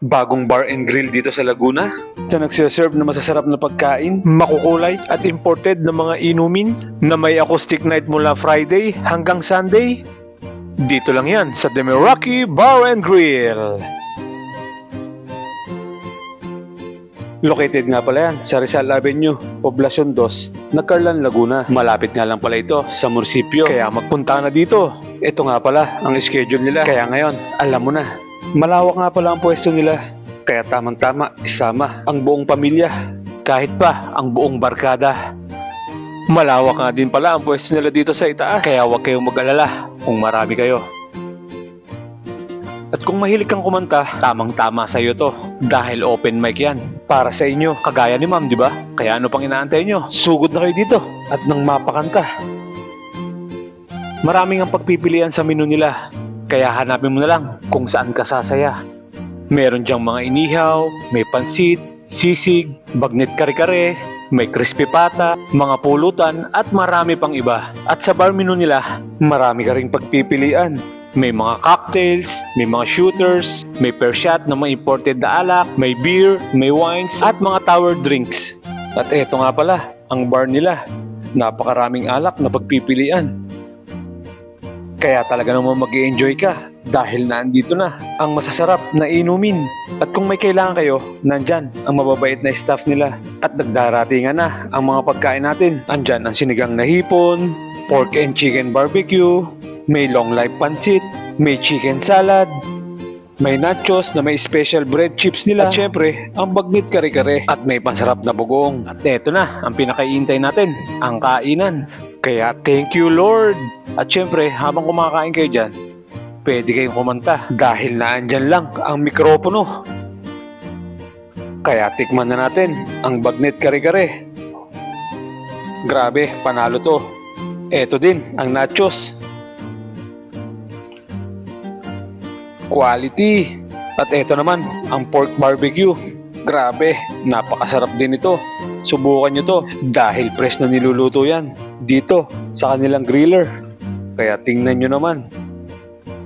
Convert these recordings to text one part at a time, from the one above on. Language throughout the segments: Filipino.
Bagong bar and grill dito sa Laguna na nagsiserve na masasarap na pagkain, makukulay at imported na mga inumin na may acoustic night mula Friday hanggang Sunday. Dito lang yan sa The Meraki Bar and Grill. Located nga pala yan sa Rizal Avenue, Poblacion 2, Nagcarlan, Laguna. Malapit nga lang pala ito sa munisipyo, kaya magpunta na dito. Ito nga pala ang schedule nila, kaya ngayon, alam mo na. Malawak nga pala ang pwesto nila, kaya tamang-tama isama ang buong pamilya, kahit pa ang buong barkada. Malawak nga din pala ang pwesto nila dito sa itaas, kaya huwag kayong mag-alala kung marami kayo. At kung mahilig kang kumanta, tamang-tama sa iyo to. Dahil open mic yan. Para sa inyo, kagaya ni ma'am, di ba? Kaya ano pang inaantay nyo? Sugod na kayo dito at nang mapakanta. Maraming ang pagpipilian sa menu nila. Kaya hanapin mo na lang kung saan ka sasaya. Meron diyang mga inihaw, may pansit, sisig, bagnet kare-kare, may crispy pata, mga pulutan at marami pang iba. At sa bar menu nila, marami ka ring pagpipilian. May mga cocktails, may mga shooters, may per shot na mga imported na alak, may beer, may wines, at mga tower drinks. At eto nga pala, ang bar nila. Napakaraming alak na pagpipilian. Kaya talaga naman mag-i-enjoy ka dahil naandito na ang masasarap na inumin. At kung may kailangan kayo, nandyan ang mababait na staff nila. At nagdaratingan na ang mga pagkain natin. Andyan ang sinigang na hipon, pork and chicken barbecue, may long life pansit, may chicken salad, may nachos na may special bread chips nila. At syempre, ang bagnet kare-kare at may pansarap na bugong. At eto na, ang pinakaintay natin, ang kainan. Kaya thank you Lord! At syempre, habang kumakain kayo dyan, pwede kayong kumanta dahil naandyan lang ang mikropono. Kaya tikman na natin ang bagnet kare-kare. Grabe, panalo to. Eto din, ang nachos. Quality. At eto naman, ang pork barbecue. Grabe, napakasarap din ito. Subukan nyo to dahil fresh na niluluto yan dito sa kanilang griller. Kaya tingnan nyo naman.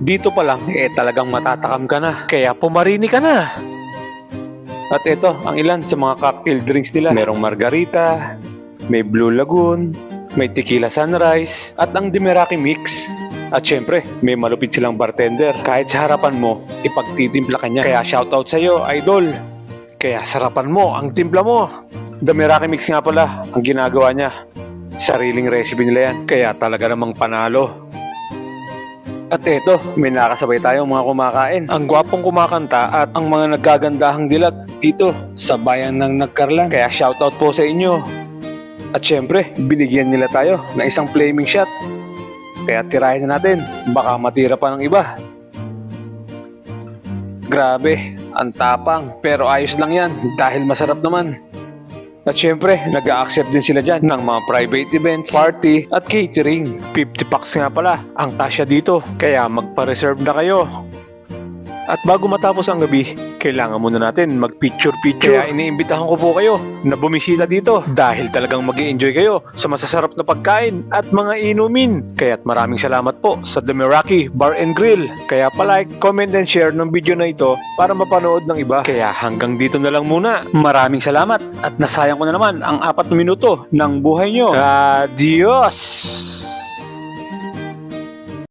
Dito pa lang, talagang matatakam ka na. Kaya pumarini ka na. At eto, ang ilan sa mga cocktail drinks nila. Merong margarita, may Blue Lagoon, may Tequila Sunrise, at ang Demeraki Mix. At syempre, may malupit silang bartender. Kahit sa harapan mo, ipagtitimpla ka niya. Kaya shoutout sa'yo, idol. Kaya sarapan mo ang timpla mo. The Meraki Mix nga pala ang ginagawa niya. Sariling recipe nila yan. Kaya talaga namang panalo. At eto, may nakasabay tayong mga kumakain. Ang gwapong kumakanta at ang mga nagagandahang dilat dito sa bayan ng Nagcarlan. Kaya shoutout po sa inyo. At syempre, binigyan nila tayo ng isang flaming shot. Kaya tirahin na natin, baka matira pa ng iba. Grabe, ang tapang. Pero ayos lang yan dahil masarap naman. At syempre, nag-a-accept din sila dyan ng mga private events, party at catering. 50 packs nga pala ang tasya dito. Kaya magpa-reserve na kayo. At bago matapos ang gabi, kailangan muna natin mag-picture-picture. Kaya iniimbitahan ko po kayo na bumisita dito dahil talagang mag-i-enjoy kayo sa masasarap na pagkain at mga inumin. Kaya't maraming salamat po sa The Meraki Bar and Grill. Kaya pa-like, comment and share ng video na ito para mapanood ng iba. Kaya hanggang dito na lang muna. Maraming salamat at nasayang ko na naman ang 4 minuto ng buhay nyo. Adios!